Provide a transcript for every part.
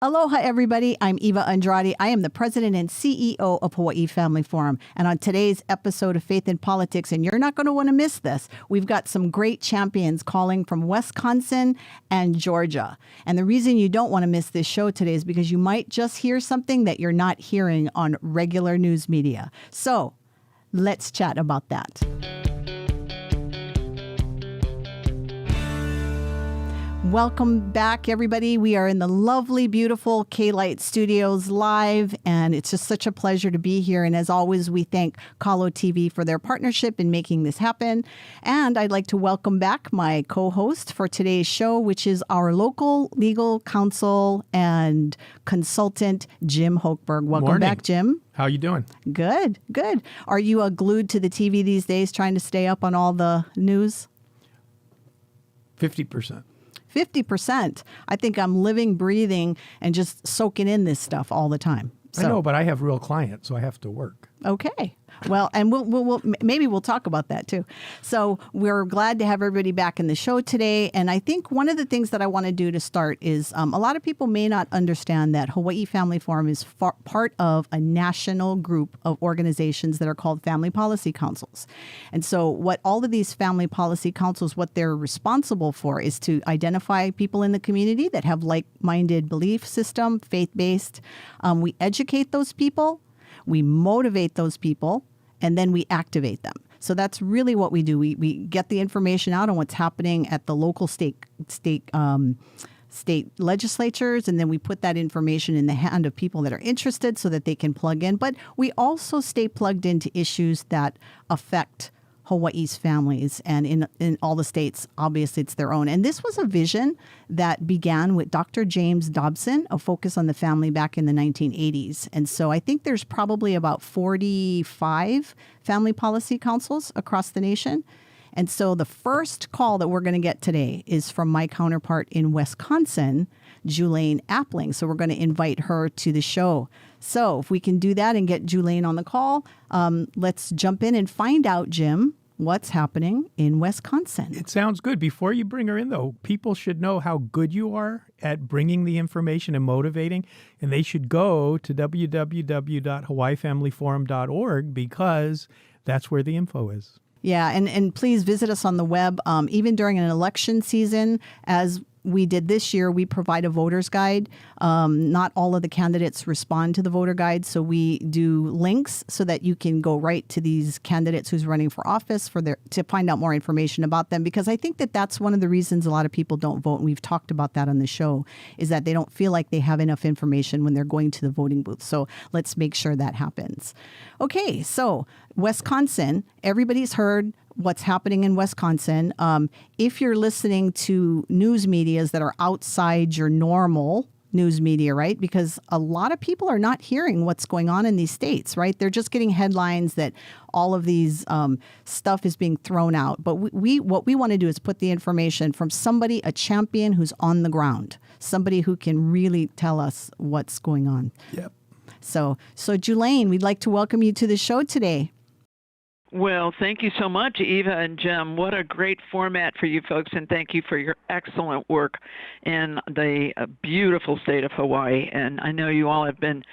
Aloha, everybody. I'm Eva Andrade. I am the president and CEO of Hawaii Family Forum. And on today's episode of Faith in Politics, and you're not going to want to miss this, we've got some great champions calling from Wisconsin and Georgia. And the reason you don't want to miss this show today is because you might just hear something that you're not hearing on regular news media. So let's chat about that. Welcome back, everybody. We are in the lovely, beautiful K-Light Studios live, and it's just such a pleasure to be here. And as always, we thank Kalo TV for their partnership in making this happen. And I'd like to welcome back my co-host for today's show, which is our local legal counsel and consultant, Jim Hochberg. Welcome Morning. back, Jim. How you doing? Good, good. Are you glued to the TV these days, trying to stay up on all the news? 50%. 50%. I think I'm living, breathing, and just soaking in this stuff all the time. I know, but I have real clients, so I have to work. Okay. Well, and maybe we'll talk about that too. So we're glad to have everybody back in the show today. And I think one of the things that I want to do to start is a lot of people may not understand that Hawaii Family Forum is part of a national group of organizations that are called Family Policy Councils. And so what all of these Family Policy Councils, what they're responsible for is to identify people in the community that have like-minded belief system, faith-based. We educate those people. We motivate those people, and then we activate them. So that's really what we do. We get the information out on what's happening at the local state legislatures, and then we put that information in the hand of people that are interested so that they can plug in. But we also stay plugged into issues that affect Hawaii's families, and in all the states, obviously it's their own. And this was a vision that began with Dr. James Dobson, a focus on the family back in the 1980s. And so I think there's probably about 45 family policy councils across the nation. And so the first call that we're going to get today is from my counterpart in Wisconsin, Julaine Appling. So we're going to invite her to the show. So if we can do that and get Julaine on the call, let's jump in and find out, Jim, what's happening in Wisconsin. It sounds good. Before you bring her in, though, people should know how good you are at bringing the information and motivating, and they should go to www.hawaiifamilyforum.org because that's where the info is. Yeah, and please visit us on the web. Even during an election season, as we did this year, we provide a voter's guide. Not all of the candidates respond to the voter guide, so we do links so that you can go right to these candidates who's running for office to find out more information about them. Because I think that that's one of the reasons a lot of people don't vote, and we've talked about that on the show, is that they don't feel like they have enough information when they're going to the voting booth. So let's make sure that happens. Okay, so Wisconsin, everybody's heard what's happening in Wisconsin. If you're listening to news medias that are outside your normal news media, right? Because a lot of people are not hearing what's going on in these states, right? They're just getting headlines that all of these stuff is being thrown out. But what we want to do is put the information from somebody, a champion who's on the ground, somebody who can really tell us what's going on. Yep. So Julaine, we'd like to welcome you to the show today. Well, thank you so much, Eva and Jim. What a great format for you folks, and thank you for your excellent work in the beautiful state of Hawaii. And I know you all have been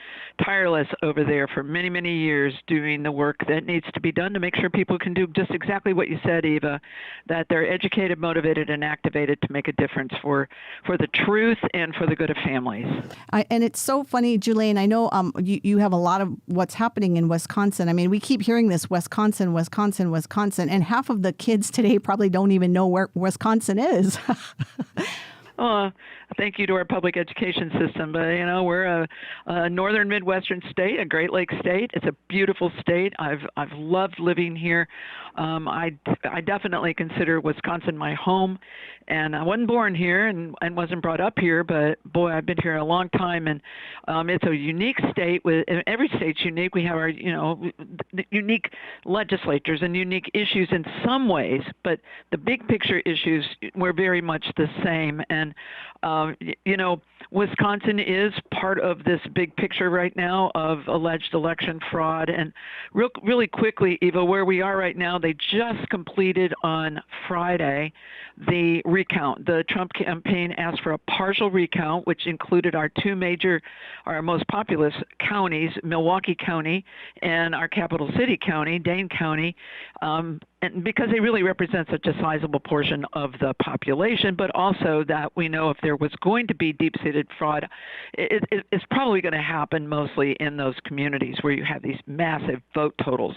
tireless over there for many, many years doing the work that needs to be done to make sure people can do just exactly what you said, Eva, that they're educated, motivated, and activated to make a difference for the truth and for the good of families. And it's so funny, Julaine, I know you have a lot of what's happening in Wisconsin. I mean, we keep hearing this Wisconsin, and half of the kids today probably don't even know where Wisconsin is. Thank you to our public education system. But, you know, we're a northern Midwestern state, a Great Lakes state. It's a beautiful state. I've loved living here. I definitely consider Wisconsin my home. And I wasn't born here and wasn't brought up here, but boy, I've been here a long time. And it's a unique state. Every state's unique. We have our, unique legislatures and unique issues in some ways, but the big picture issues, we're very much the same. And And, Wisconsin is part of this big picture right now of alleged election fraud. And really quickly, Eva, where we are right now, they just completed on Friday the recount. The Trump campaign asked for a partial recount, which included our our most populous counties, Milwaukee County and our capital city county, Dane County, and because they really represent such a sizable portion of the population, but also that we know if there was going to be deep-seated fraud, it's probably going to happen mostly in those communities where you have these massive vote totals.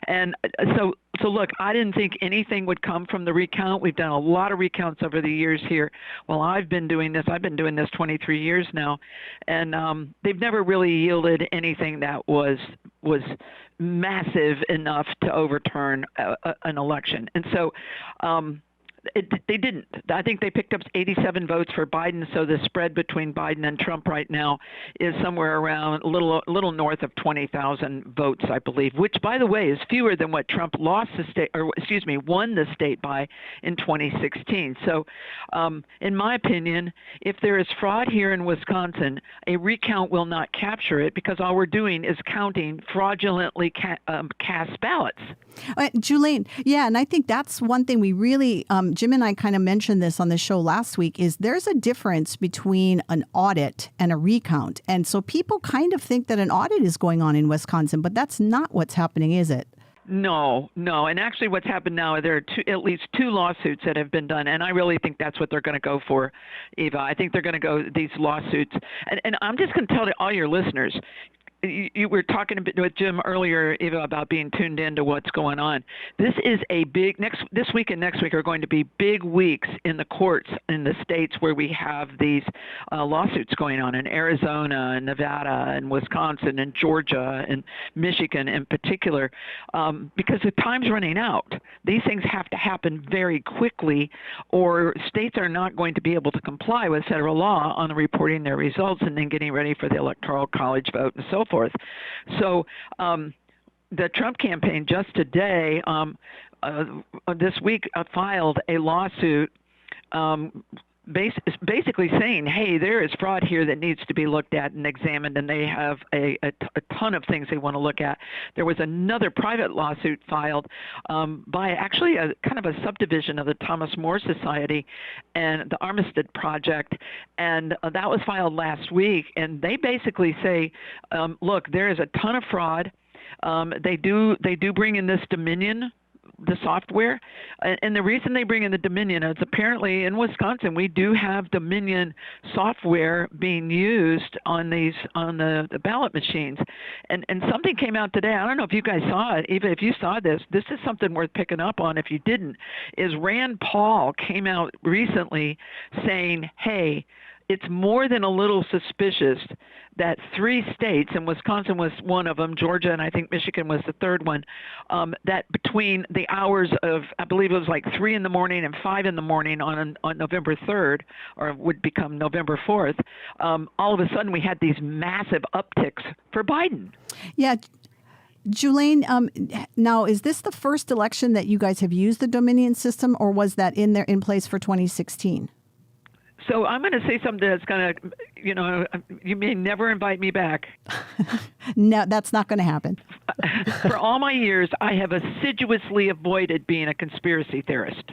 And so look, I didn't think anything would come from the recount. We've done a lot of recounts over the years here. Well, I've been doing this 23 years now, and they've never really yielded anything that was massive enough to overturn an election. And so they didn't. I think they picked up 87 votes for Biden, so the spread between Biden and Trump right now is somewhere around a little north of 20,000 votes, I believe, which, by the way, is fewer than what Trump won the state by in 2016. So in my opinion, if there is fraud here in Wisconsin, a recount will not capture it because all we're doing is counting fraudulently cast ballots. Julaine, yeah, and I think that's one thing we really, Jim and I kind of mentioned this on the show last week, is there's a difference between an audit and a recount. And so people kind of think that an audit is going on in Wisconsin, but that's not what's happening, is it? No. And actually what's happened now, there are at least two lawsuits that have been done, and I really think that's what they're going to go for, Eva. I think they're going to go these lawsuits. And I'm just going to tell all your listeners, you were talking a bit with Jim earlier, Eva, about being tuned into what's going on. This is this week and next week are going to be big weeks in the courts in the states where we have these lawsuits going on in Arizona and Nevada and Wisconsin and Georgia and Michigan in particular, because the time's running out. These things have to happen very quickly, or states are not going to be able to comply with federal law on reporting their results and then getting ready for the Electoral College vote and so forth. So the Trump campaign just today, this week, filed a lawsuit basically saying, hey, there is fraud here that needs to be looked at and examined, and they have a ton of things they want to look at. There was another private lawsuit filed by actually a kind of a subdivision of the Thomas More Society and the Armistead Project, and that was filed last week. And they basically say, look, there is a ton of fraud. They do bring in this Dominion, the software, and the reason they bring in the Dominion is apparently in Wisconsin we do have Dominion software being used on the ballot machines, and something came out today. I don't know if you guys saw it. Even if you saw this is something worth picking up on. If you didn't, is Rand Paul came out recently saying, hey, it's more than a little suspicious that 3 states, and Wisconsin was one of them, Georgia, and I think Michigan was the third one, that between the hours of, I believe it was like 3 in the morning and 5 in the morning on November 3rd, or would become November 4th, all of a sudden we had these massive upticks for Biden. Yeah. Julaine, now, is this the first election that you guys have used the Dominion system, or was that in place for 2016? So I'm going to say something that's going to, you may never invite me back. No, that's not going to happen. For all my years, I have assiduously avoided being a conspiracy theorist.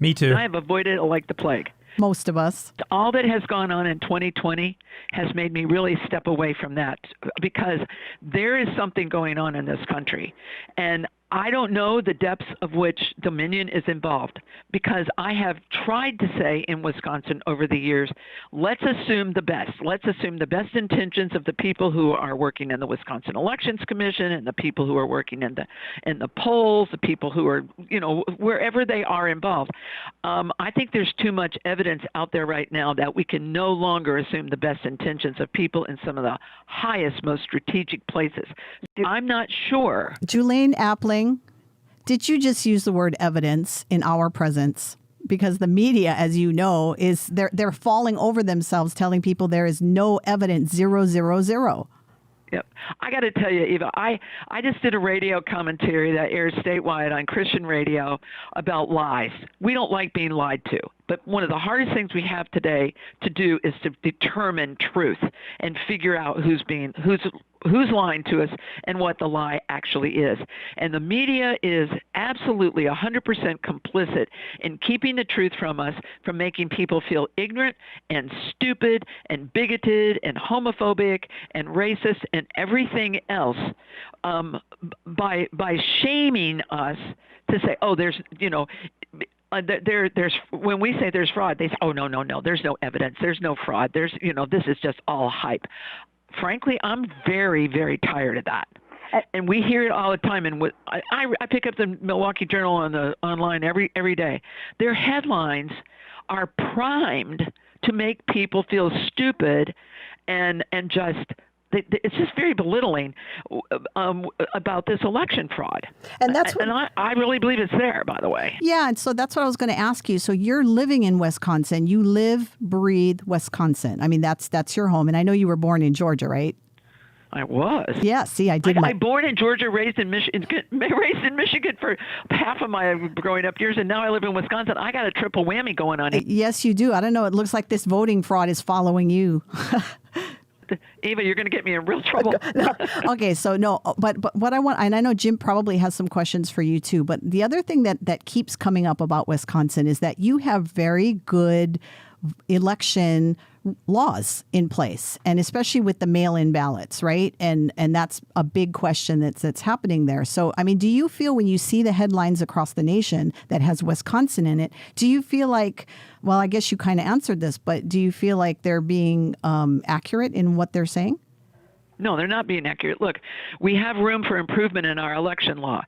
Me too. I have avoided it like the plague. Most of us. All that has gone on in 2020 has made me really step away from that, because there is something going on in this country. And I don't know the depths of which Dominion is involved, because I have tried to say in Wisconsin over the years, let's assume the best. Let's assume the best intentions of the people who are working in the Wisconsin Elections Commission and the people who are working in the polls, the people who are, wherever they are involved. I think there's too much evidence out there right now that we can no longer assume the best intentions of people in some of the highest, most strategic places. I'm not sure. Julaine Appling, did you just use the word evidence in our presence? Because the media, as you know, they're falling over themselves telling people there is no evidence, 000. Yep. I got to tell you, Eva, I just did a radio commentary that airs statewide on Christian radio about lies. We don't like being lied to. But one of the hardest things we have today to do is to determine truth and figure out who's lying to us and what the lie actually is. And the media is absolutely 100% complicit in keeping the truth from us, from making people feel ignorant and stupid and bigoted and homophobic and racist and everything else, by shaming us to say, oh, there's, there's when we say there's fraud, they say, oh, no, there's no evidence, there's no fraud, there's, this is just all hype. Frankly, I'm very, very tired of that. And we hear it all the time. And I pick up the Milwaukee Journal online every day. Their headlines are primed to make people feel stupid and just it's just very belittling about this election fraud. And that's I really believe it's there, by the way. Yeah, and so that's what I was going to ask you. So you're living in Wisconsin. You live, breathe Wisconsin. I mean, that's your home. And I know you were born in Georgia, right? I was. Yeah, see, I did. I born in Georgia, raised in Michigan for half of my growing up years, and now I live in Wisconsin. I got a triple whammy going on. Yes, you do. I don't know. It looks like this voting fraud is following you. Eva, you're going to get me in real trouble. No. Okay, so no, but what I want, and I know Jim probably has some questions for you too, but the other thing that keeps coming up about Wisconsin is that you have very good election laws in place, and especially with the mail-in ballots, right? And that's a big question that's happening there. So, I mean, do you feel when you see the headlines across the nation that has Wisconsin in it, do you feel like, well, I guess you kind of answered this, but do you feel like they're being accurate in what they're saying? No, they're not being accurate. Look, we have room for improvement in our election law.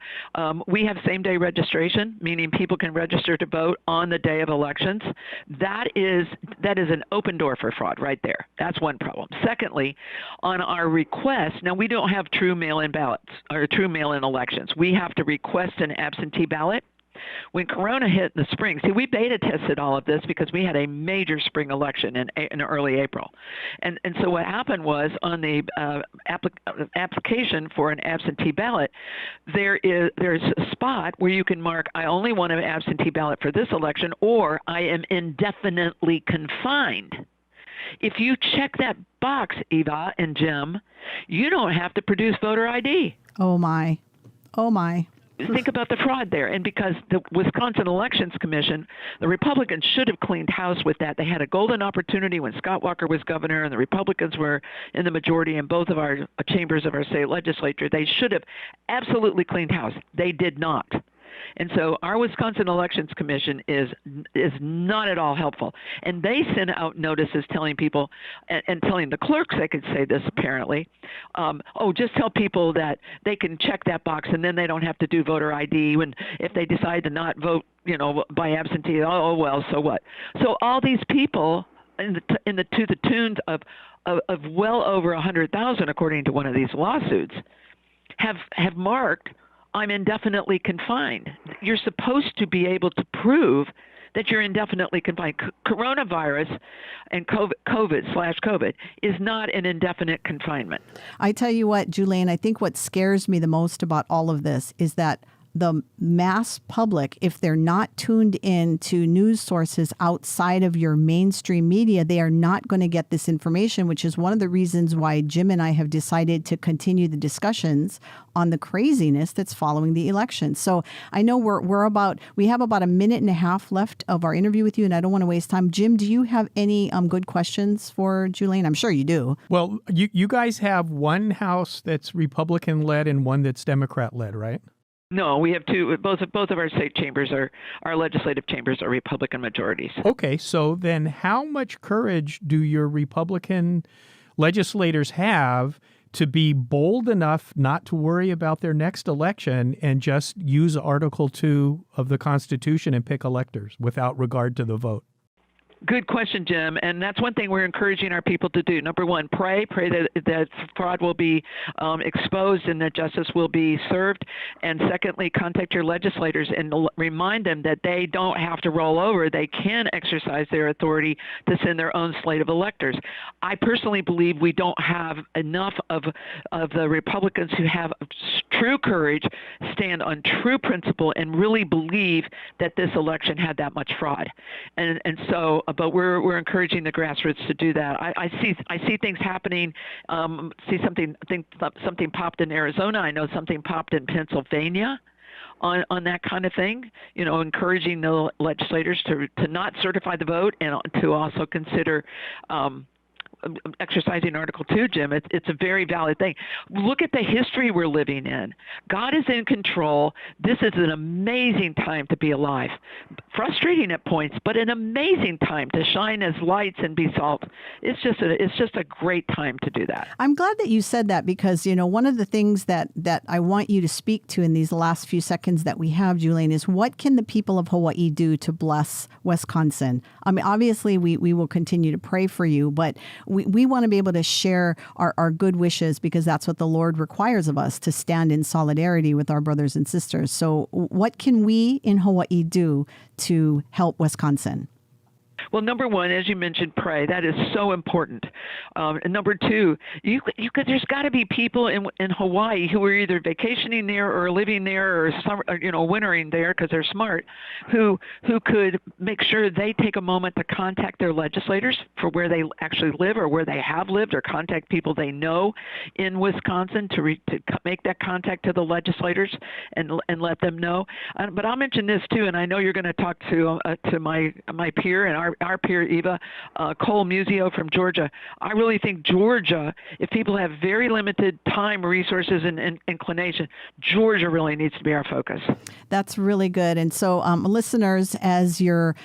We have same-day registration, meaning people can register to vote on the day of elections. That is an open door for fraud right there. That's one problem. Secondly, on our request, now we don't have true mail-in ballots or true mail-in elections. We have to request an absentee ballot. When Corona hit in the spring, see, we beta tested all of this because we had a major spring election in early April. And so what happened was on the application for an absentee ballot, there's a spot where you can mark, I only want an absentee ballot for this election, or I am indefinitely confined. If you check that box, Eva and Jim, you don't have to produce voter ID. Oh, my. Think about the fraud there. And because the Wisconsin Elections Commission, the Republicans should have cleaned house with that. They had a golden opportunity when Scott Walker was governor and the Republicans were in the majority in both of our chambers of our state legislature. They should have absolutely cleaned house. They did not. And so our Wisconsin Elections Commission is not at all helpful. And they send out notices telling people and telling the clerks, they could say this apparently, just tell people that they can check that box and then they don't have to do voter ID when if they decide to not vote, by absentee, oh well, so what? So all these people to the tunes of well over 100,000, according to one of these lawsuits, have marked, I'm indefinitely confined. You're supposed to be able to prove that you're indefinitely confined. Coronavirus and COVID is not an indefinite confinement. I tell you what, Julaine, I think what scares me the most about all of this is that the mass public, if they're not tuned in to news sources outside of your mainstream media, they are not going to get this information, which is one of the reasons why Jim and I have decided to continue the discussions on the craziness that's following the election. So I know we have about a minute and a half left of our interview with you, and I don't want to waste time. Jim, do you have any good questions for Julaine? I'm sure you do. Well, you guys have one house that's Republican-led and one that's Democrat-led, right? No, we have two. Both of our state chambers our legislative chambers are Republican majorities. Okay, so then how much courage do your Republican legislators have to be bold enough not to worry about their next election and just use Article 2 of the Constitution and pick electors without regard to the vote? Good question, Jim. And that's one thing we're encouraging our people to do. Number one, pray that fraud will be exposed and that justice will be served. And secondly, contact your legislators and remind them that they don't have to roll over. They can exercise their authority to send their own slate of electors. I personally believe we don't have enough of the Republicans who have true courage, stand on true principle, and really believe that this election had that much fraud. And so, but we're encouraging the grassroots to do that. I see things happening. Something popped in Arizona. I know something popped in Pennsylvania on that kind of thing. Encouraging the legislators to not certify the vote and to also consider exercising Article 2, Jim. It's a very valid thing. Look at the history we're living in. God is in control. This is an amazing time to be alive. Frustrating at points, but an amazing time to shine as lights and be salt. It's just a great time to do that. I'm glad that you said that because, one of the things that I want you to speak to in these last few seconds that we have, Julaine, is what can the people of Hawaii do to bless Wisconsin? I mean, obviously, we will continue to pray for you, but we want to be able to share our good wishes because that's what the Lord requires of us, to stand in solidarity with our brothers and sisters. So what can we in Hawaii do to help Wisconsin? Well, number one, as you mentioned, pray. That is so important. And number two, there's got to be people in Hawaii who are either vacationing there or living there or wintering there because they're smart, who could make sure they take a moment to contact their legislators for where they actually live or where they have lived, or contact people they know in Wisconsin to make that contact to the legislators and let them know. But I'll mention this too, and I know you're going to talk to my peer and our peer, Eva, Cole Musio from Georgia. I really think Georgia, if people have very limited time, resources, and inclination, Georgia really needs to be our focus. That's really good. And so listeners, as you're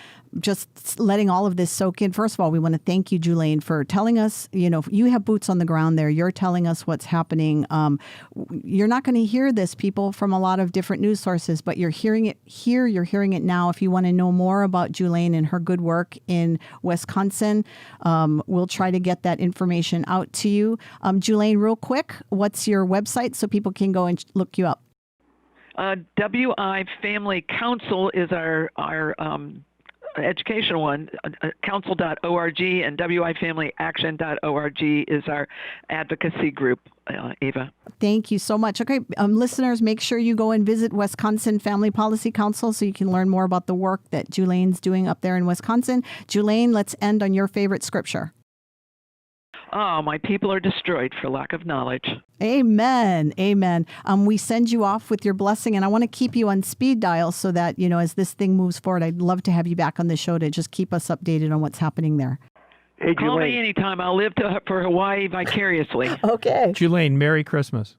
just letting all of this soak in, first of all, we want to thank you, Julaine, for telling us, you have boots on the ground there. You're telling us what's happening. You're not going to hear this, people, from a lot of different news sources, but you're hearing it here. You're hearing it now. If you want to know more about Julaine and her good work in Wisconsin, we'll try to get that information out to you. Julaine, real quick, what's your website so people can go and look you up? WI Family Council is our educational one, council.org, and wifamilyaction.org is our advocacy group, Eva. Thank you so much. Okay, listeners, make sure you go and visit Wisconsin Family Policy Council so you can learn more about the work that Julaine's doing up there in Wisconsin. Julaine, let's end on your favorite scripture. Oh, my people are destroyed for lack of knowledge. Amen. Amen. We send you off with your blessing, and I want to keep you on speed dial so that, as this thing moves forward, I'd love to have you back on the show to just keep us updated on what's happening there. Hey, call me anytime. I'll live for Hawaii vicariously. Okay. Julaine, Merry Christmas.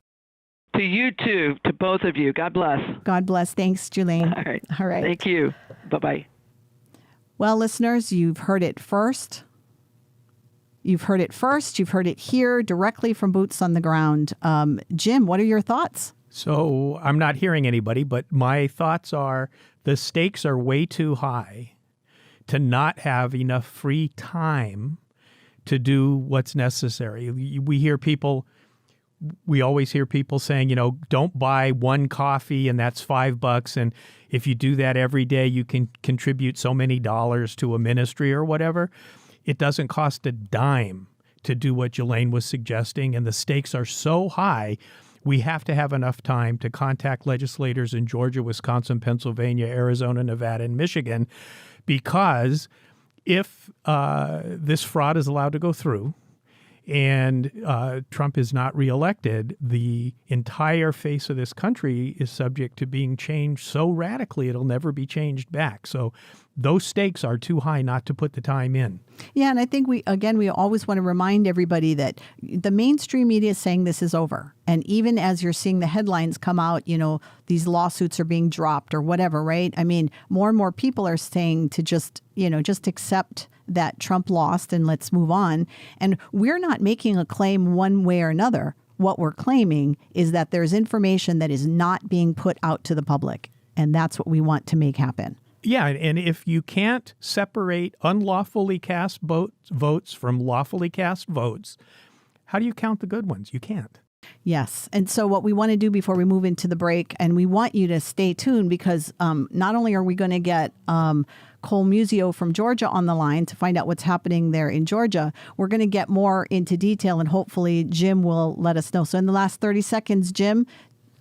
To you too, to both of you. God bless. God bless. Thanks, Julaine. All right. Thank you. Bye-bye. Well, listeners, you've heard it first. You've heard it first. You've heard it here directly from boots on the ground. Jim, what are your thoughts? So I'm not hearing anybody, but my thoughts are the stakes are way too high to not have enough free time to do what's necessary. We always hear people saying, don't buy one coffee and that's $5. And if you do that every day, you can contribute so many dollars to a ministry or whatever. It doesn't cost a dime to do what Julaine was suggesting, and the stakes are so high, we have to have enough time to contact legislators in Georgia, Wisconsin, Pennsylvania, Arizona, Nevada, and Michigan, because if this fraud is allowed to go through and Trump is not reelected, the entire face of this country is subject to being changed so radically it'll never be changed back. So those stakes are too high not to put the time in. Yeah, and I think we always want to remind everybody that the mainstream media is saying this is over. And even as you're seeing the headlines come out, these lawsuits are being dropped or whatever, right? I mean, more and more people are saying to just accept that Trump lost and let's move on. And we're not making a claim one way or another. What we're claiming is that there's information that is not being put out to the public. And that's what we want to make happen. Yeah, and if you can't separate unlawfully cast votes from lawfully cast votes, how do you count the good ones? You can't. Yes. And so what we want to do before we move into the break, and we want you to stay tuned because not only are we going to get Cole Musio from Georgia on the line to find out what's happening there in Georgia, we're going to get more into detail, and hopefully Jim will let us know. So in the last 30 seconds, Jim,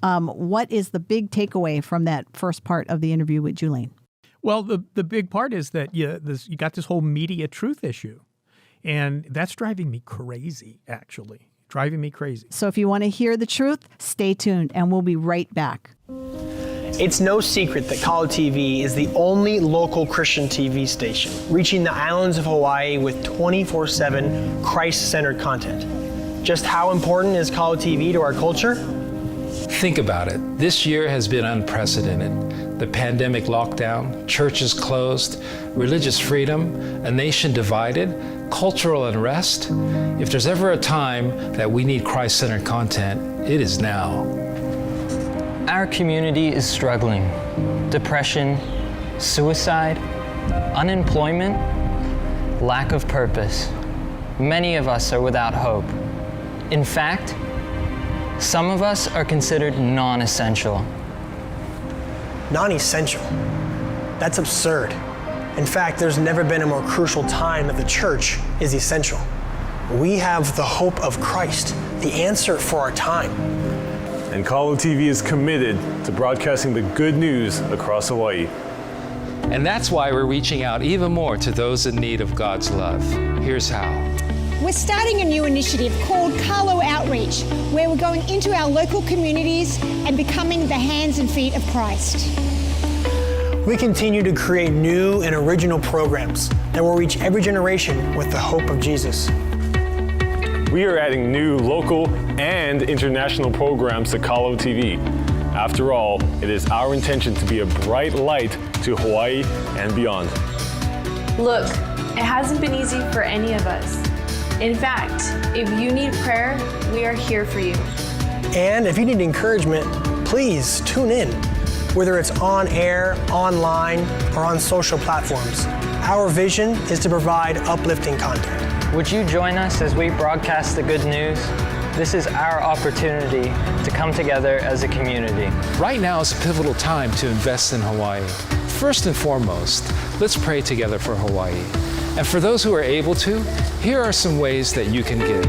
what is the big takeaway from that first part of the interview with Julaine? Well, the big part is that you got this whole media truth issue, and that's driving me crazy, actually. Driving me crazy. So if you want to hear the truth, stay tuned, and we'll be right back. It's no secret that Kalo TV is the only local Christian TV station reaching the islands of Hawaii with 24/7 Christ-centered content. Just how important is Kalo TV to our culture? Think about it. This year has been unprecedented. The pandemic lockdown, churches closed, religious freedom, a nation divided, cultural unrest. If there's ever a time that we need Christ-centered content, it is now. Our community is struggling. Depression, suicide, unemployment, lack of purpose. Many of us are without hope. In fact, some of us are considered non-essential. Non-essential? That's absurd. In fact, there's never been a more crucial time that the church is essential. We have the hope of Christ, the answer for our time. And Kalo TV is committed to broadcasting the good news across Hawaii. And that's why we're reaching out even more to those in need of God's love. Here's how. We're starting a new initiative called Kalo Outreach, where we're going into our local communities and becoming the hands and feet of Christ. We continue to create new and original programs that will reach every generation with the hope of Jesus. We are adding new local and international programs to Kalo TV. After all, it is our intention to be a bright light to Hawaii and beyond. Look, it hasn't been easy for any of us. In fact, if you need prayer, we are here for you. And if you need encouragement, please tune in, whether it's on air, online, or on social platforms. Our vision is to provide uplifting content. Would you join us as we broadcast the good news? This is our opportunity to come together as a community. Right now is a pivotal time to invest in Hawaii. First and foremost, let's pray together for Hawaii. And for those who are able to, here are some ways that you can give.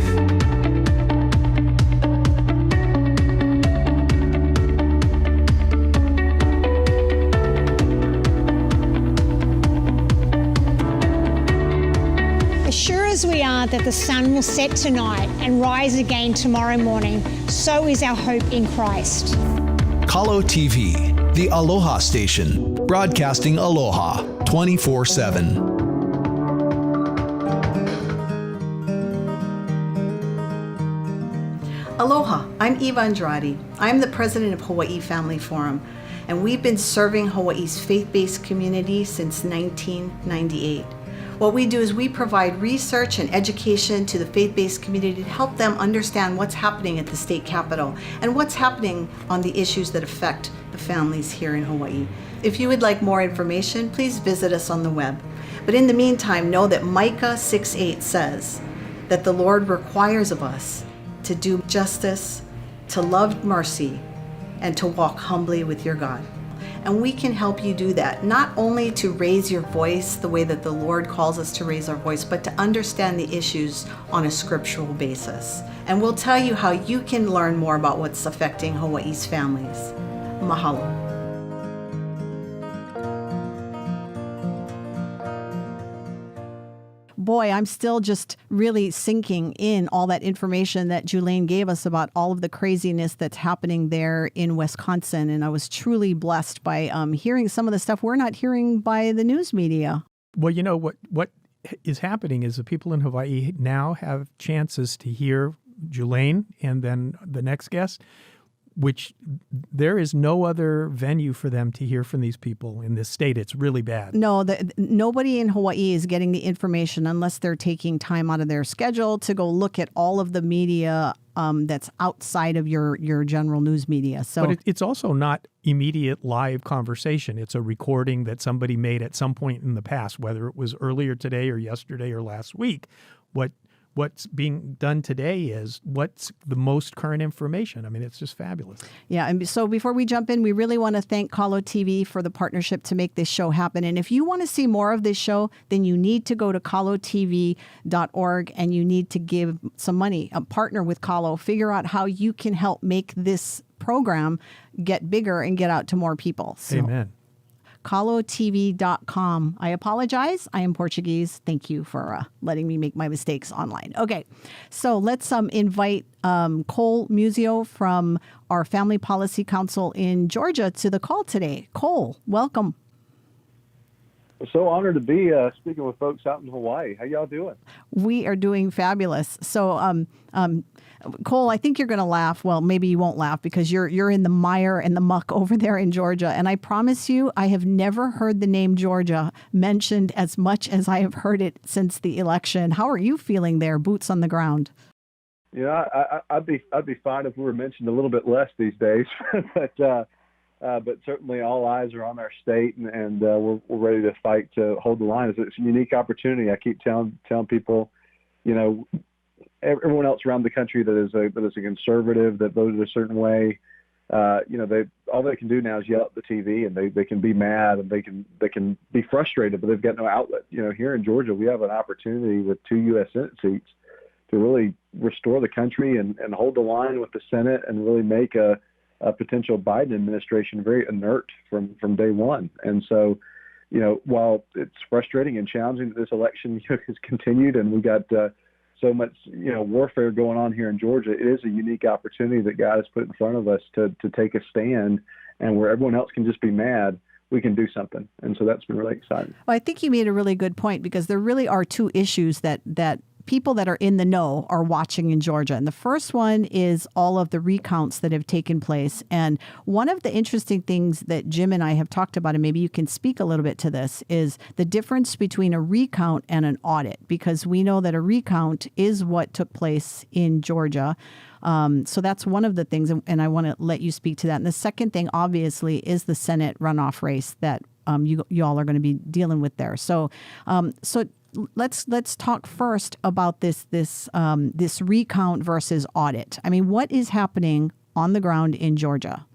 As sure as we are that the sun will set tonight and rise again tomorrow morning, so is our hope in Christ. Kalo TV, the Aloha station, broadcasting aloha 24/7. Aloha, I'm Eva Andrade. I'm the president of Hawaii Family Forum, and we've been serving Hawaii's faith-based community since 1998. What we do is we provide research and education to the faith-based community to help them understand what's happening at the state capitol and what's happening on the issues that affect the families here in Hawaii. If you would like more information, please visit us on the web. But in the meantime, know that Micah 6:8 says that the Lord requires of us to do justice, to love mercy, and to walk humbly with your God. And we can help you do that, not only to raise your voice the way that the Lord calls us to raise our voice, but to understand the issues on a scriptural basis. And we'll tell you how you can learn more about what's affecting Hawaii's families. Mahalo. Boy, I'm still just really sinking in all that information that Julaine gave us about all of the craziness that's happening there in Wisconsin. And I was truly blessed by hearing some of the stuff we're not hearing by the news media. Well, you know, what is happening is the people in Hawaii now have chances to hear Julaine and then the next guest which there is no other venue for them to hear from these people in this state. It's really bad. No, nobody in Hawaii is getting the information unless they're taking time out of their schedule to go look at all of the media that's outside of your general news media. So, but it's also not immediate live conversation. It's a recording that somebody made at some point in the past, whether it was earlier today or yesterday or last week. What's being done today is what's the most current information. I mean, it's just fabulous. Yeah. And so before we jump in, we really want to thank Kalo TV for the partnership to make this show happen. And if you want to see more of this show, then you need to go to kalotv.org and you need to give some money, partner with Kalo, figure out how you can help make this program get bigger and get out to more people. So, Amen. kalotv.com. I apologize. I am Portuguese. Thank you for letting me make my mistakes online. Okay, so let's invite Cole Musio from our Family Policy Council in Georgia to the call today. Cole, welcome. We're so honored to be speaking with folks out in Hawaii. How y'all doing? We are doing fabulous. So, Cole, I think you're going to laugh. Well, maybe you won't laugh because you're in the mire and the muck over there in Georgia. And I promise you, I have never heard the name Georgia mentioned as much as I have heard it since the election. How are you feeling there, boots on the ground? I'd be fine if we were mentioned a little bit less these days, but certainly all eyes are on our state, and we're ready to fight to hold the line. It's a unique opportunity. I keep telling people, everyone else around the country that is a conservative, that voted a certain way, all they can do now is yell at the TV, and they can be mad and they can be frustrated, but they've got no outlet. Here in Georgia, we have an opportunity with 2 U.S. Senate seats to really restore the country and hold the line with the Senate and really make a potential Biden administration very inert from day one. And so, while it's frustrating and challenging that this election has continued and we got so much, warfare going on here in Georgia, it is a unique opportunity that God has put in front of us to take a stand, and where everyone else can just be mad, we can do something. And so that's been really exciting. Well, I think you made a really good point, because there really are 2 issues that people that are in the know are watching in Georgia. And the first one is all of the recounts that have taken place. And one of the interesting things that Jim and I have talked about, and maybe you can speak a little bit to this, is the difference between a recount and an audit, because we know that a recount is what took place in Georgia. So that's one of the things, and I want to let you speak to that. And the second thing, obviously, is the Senate runoff race that you all are going to be dealing with there. So let's talk first about this recount versus audit. I mean, what is happening on the ground in Georgia?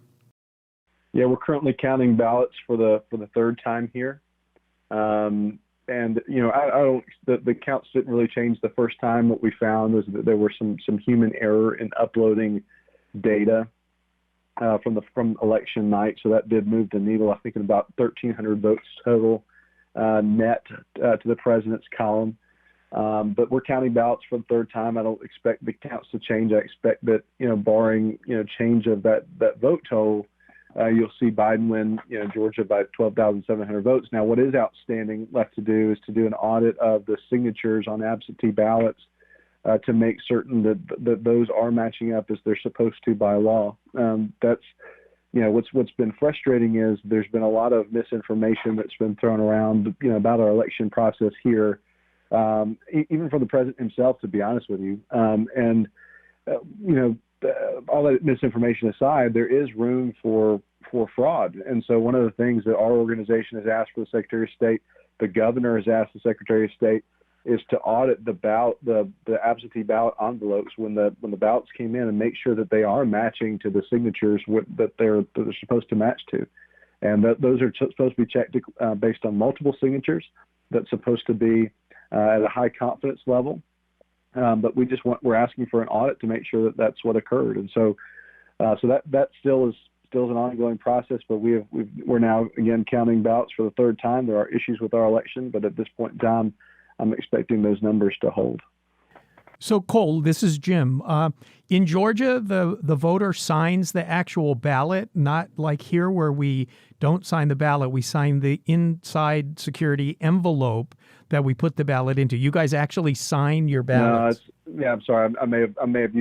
Yeah, we're currently counting ballots for the 3rd time here, and the counts didn't really change the first time. What we found was that there were some human error in uploading data from election night, so that did move the needle. I think in about 1,300 votes total. Net to the president's column. But we're counting ballots for the 3rd time. I don't expect the counts to change. I expect that, barring, change of that vote total, you'll see Biden win, Georgia by 12,700 votes. Now, what is outstanding left to do is to do an audit of the signatures on absentee ballots to make certain that those are matching up as they're supposed to by law. That's what's been frustrating is there's been a lot of misinformation that's been thrown around, about our election process here, even from the president himself, to be honest with you. All that misinformation aside, there is room for fraud. And so one of the things that our organization has asked for the Secretary of State, the governor has asked the Secretary of State, is to audit the absentee ballot envelopes when the ballots came in and make sure that they are matching to the signatures that they're supposed to match to, and that those are supposed to be checked based on multiple signatures. That's supposed to be at a high confidence level, but we're asking for an audit to make sure that that's what occurred, and so that still is an ongoing process. But we're now again counting ballots for the 3rd time. There are issues with our election, but at this point in time, I'm expecting those numbers to hold. So, Cole, this is Jim. In Georgia, the voter signs the actual ballot, not like here where we don't sign the ballot. We sign the inside security envelope that we put the ballot into. You guys actually sign your ballots. No, I'm sorry. I may have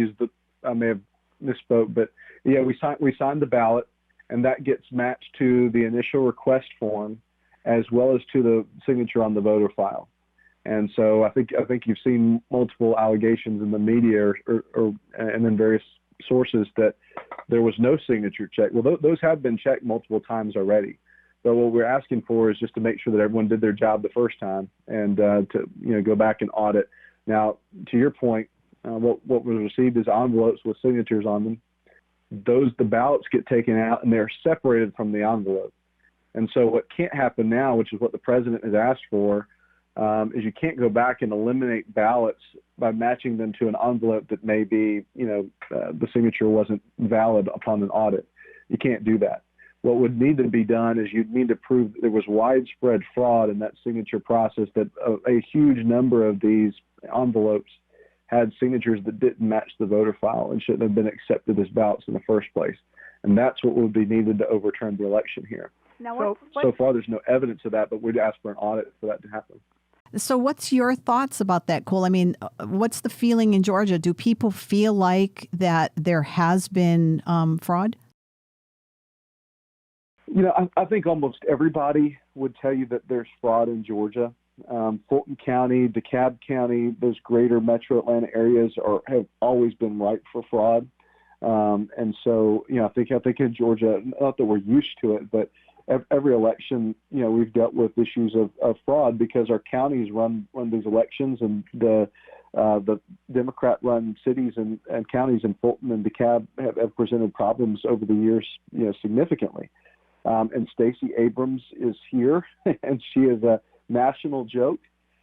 misspoke, but yeah, we signed the ballot, and that gets matched to the initial request form, as well as to the signature on the voter file. And so I think you've seen multiple allegations in the media and in various sources that there was no signature check. Well, those have been checked multiple times already. But what we're asking for is just to make sure that everyone did their job the first time, and to go back and audit. Now, to your point, what was received is envelopes with signatures on them. The ballots get taken out and they're separated from the envelope. And so what can't happen now, which is what the president has asked for, is you can't go back and eliminate ballots by matching them to an envelope that may be, the signature wasn't valid upon an audit. You can't do that. What would need to be done is you'd need to prove that there was widespread fraud in that signature process, that a huge number of these envelopes had signatures that didn't match the voter file and shouldn't have been accepted as ballots in the first place. And that's what would be needed to overturn the election here. Now, so far, there's no evidence of that, but we'd ask for an audit for that to happen. So what's your thoughts about that, Cole? I mean, what's the feeling in Georgia? Do people feel like that there has been fraud? I think almost everybody would tell you that there's fraud in Georgia. Fulton County, DeKalb County, those greater metro Atlanta areas have always been ripe for fraud. And so, I think in Georgia, not that we're used to it, but every election, we've dealt with issues of fraud because our counties run these elections, and the Democrat-run cities and counties in Fulton and DeKalb have presented problems over the years, significantly. And Stacey Abrams is here, and she is a national joke.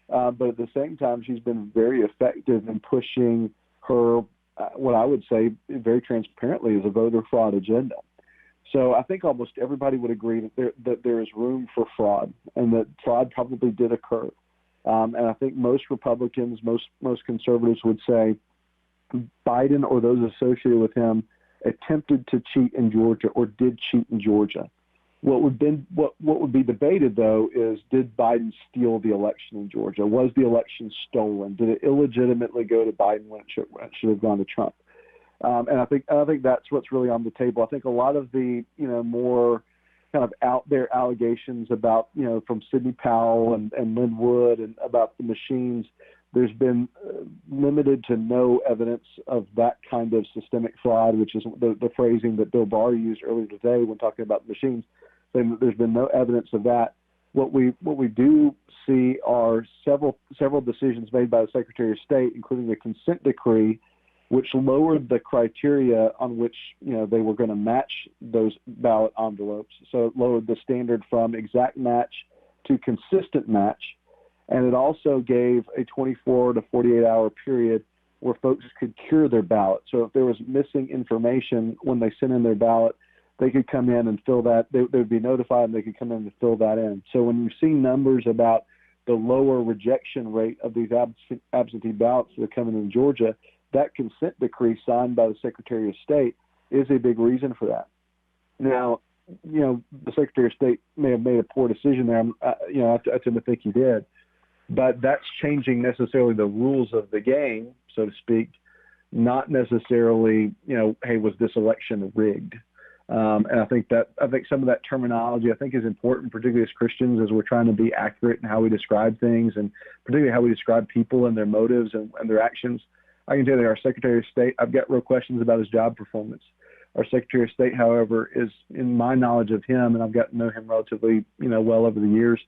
But at the same time, she's been very effective in pushing her, what I would say very transparently, is a voter fraud agenda. So I think almost everybody would agree that there is room for fraud, and that fraud probably did occur. And I think most Republicans, most conservatives would say Biden or those associated with him attempted to cheat in Georgia or did cheat in Georgia. What would be debated, though, is did Biden steal the election in Georgia? Was the election stolen? Did it illegitimately go to Biden when it should have gone to Trump? And I think that's what's really on the table. I think a lot of the more kind of out there allegations about from Sidney Powell and Lynn Wood and about the machines, there's been limited to no evidence of that kind of systemic fraud, which is the phrasing that Bill Barr used earlier today when talking about the machines, saying that there's been no evidence of that. What we do see are several decisions made by the Secretary of State, including the consent decree, which lowered the criteria on which they were going to match those ballot envelopes. So it lowered the standard from exact match to consistent match. And it also gave a 24 to 48 hour period where folks could cure their ballot. So if there was missing information when they sent in their ballot, they could come in and fill that. They would be notified, and they could come in and fill that in. So when you see numbers about the lower rejection rate of these absentee ballots that are coming in Georgia, that consent decree signed by the Secretary of State is a big reason for that. Now, the Secretary of State may have made a poor decision there. I tend to think he did. But that's changing necessarily the rules of the game, so to speak, not necessarily, hey, was this election rigged? And I think some of that terminology is important, particularly as Christians, as we're trying to be accurate in how we describe things, and particularly how we describe people and their motives and their actions. I can tell you that our Secretary of State, I've got real questions about his job performance. Our Secretary of State, however, is, in my knowledge of him, and I've gotten to know him relatively, well over the years,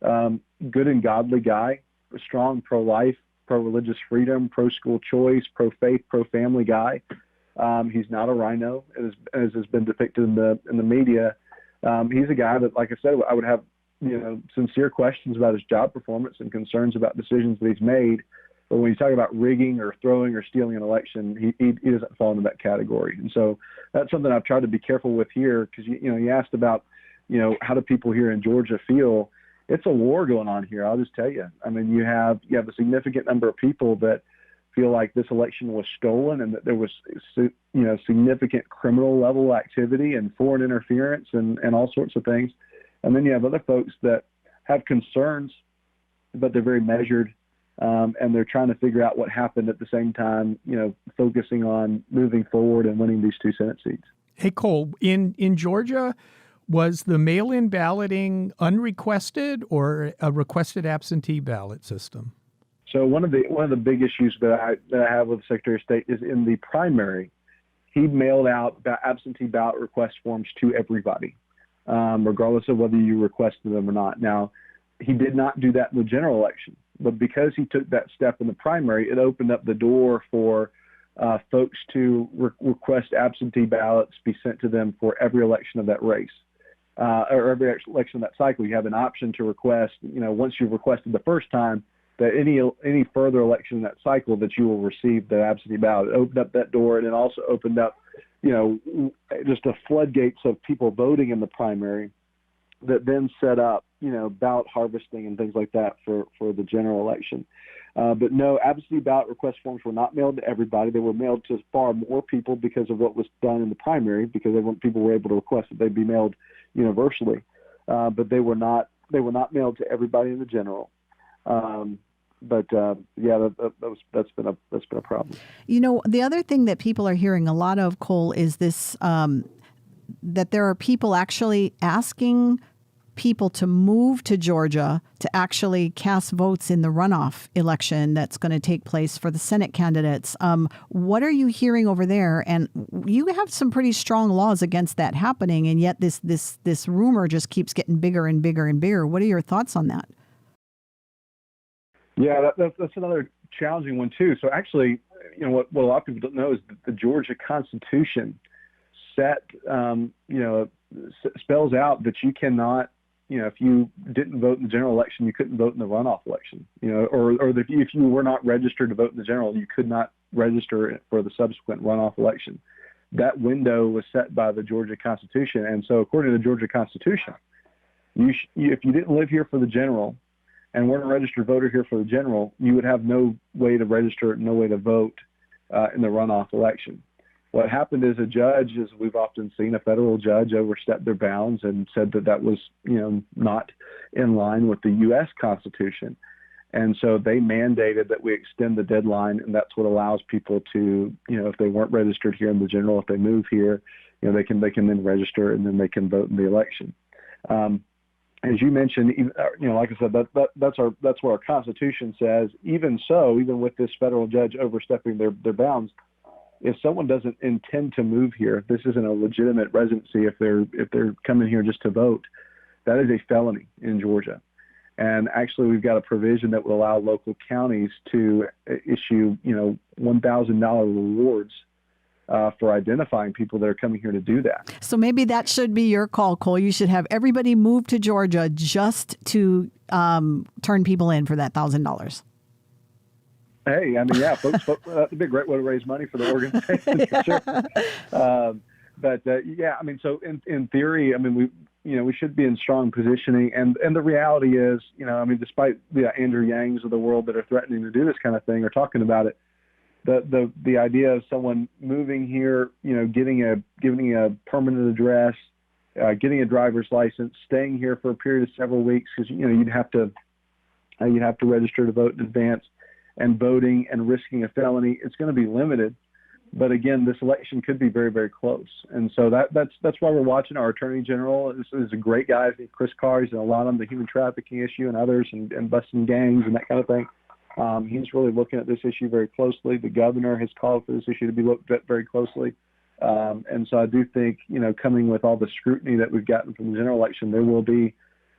good and godly guy, a strong pro-life, pro-religious freedom, pro-school choice, pro-faith, pro-family guy. He's not a rhino, as has been depicted in the media. He's a guy that, like I said, I would have sincere questions about his job performance and concerns about decisions that he's made. But when you talk about rigging or throwing or stealing an election, he doesn't fall into that category. And so that's something I've tried to be careful with here, because you asked about how do people here in Georgia feel. It's a war going on here. I'll just tell you. I mean, you have a significant number of people that feel like this election was stolen and that there was significant criminal level activity and foreign interference and all sorts of things. And then you have other folks that have concerns, but they're very measured and they're trying to figure out what happened at the same time, focusing on moving forward and winning these 2 Senate seats. Hey, Cole, in Georgia, was the mail-in balloting unrequested or a requested absentee ballot system? So one of the big issues that I have with the Secretary of State is in the primary, he mailed out absentee ballot request forms to everybody, regardless of whether you requested them or not. Now, he did not do that in the general election, but because he took that step in the primary, it opened up the door for folks to request absentee ballots be sent to them for every election of that race, or every election of that cycle. You have an option to request, once you've requested the first time, that any further election in that cycle that you will receive the absentee ballot. It opened up that door, and it also opened up, just a floodgates of people voting in the primary that then set up, ballot harvesting and things like that for the general election. But no, absentee ballot request forms were not mailed to everybody. They were mailed to far more people because of what was done in the primary, because people were able to request that they be mailed universally. But they were not mailed to everybody in the general. That's been a problem. The other thing that people are hearing a lot of, Cole, is this, that there are people actually asking people to move to Georgia to actually cast votes in the runoff election that's going to take place for the Senate candidates. What are you hearing over there? And you have some pretty strong laws against that happening, and yet this rumor just keeps getting bigger and bigger and bigger. What are your thoughts on that? Yeah, that's another challenging one too. So actually, what a lot of people don't know is that the Georgia Constitution spells out that you cannot, if you didn't vote in the general election, you couldn't vote in the runoff election, or that if you were not registered to vote in the general, you could not register for the subsequent runoff election. That window was set by the Georgia Constitution, and so according to the Georgia Constitution, if you didn't live here for the general and weren't a registered voter here for the general, you would have no way to register, no way to vote in the runoff election. What happened is a judge, as we've often seen, a federal judge overstepped their bounds and said that was, not in line with the U.S. Constitution. And so they mandated that we extend the deadline, and that's what allows people to, if they weren't registered here in the general, if they move here, they can then register and then they can vote in the election. As you mentioned, like I said, that's what our Constitution says. Even so, even with this federal judge overstepping their bounds, if someone doesn't intend to move here, if this isn't a legitimate residency, if they're coming here just to vote, that is a felony in Georgia. And actually, we've got a provision that will allow local counties to issue, $1,000 rewards for identifying people that are coming here to do that. So maybe that should be your call, Cole. You should have everybody move to Georgia just to turn people in for that $1,000. Hey, folks, that'd be a great way to raise money for the organization, for sure. So in theory, we should be in strong positioning, and the reality is, despite the Andrew Yangs of the world that are threatening to do this kind of thing or talking about it, the idea of someone moving here, getting a permanent address, getting a driver's license, staying here for a period of several weeks, because you'd have to register to vote in advance, and voting and risking a felony, it's going to be limited. But again, this election could be very, very close. And so that's why we're watching. Our Attorney General is a great guy. Chris Carr, he's done a lot on the human trafficking issue and others, and busting gangs and that kind of thing. He's really looking at this issue very closely. The governor has called for this issue to be looked at very closely. And so I do think, coming with all the scrutiny that we've gotten from the general election, there will be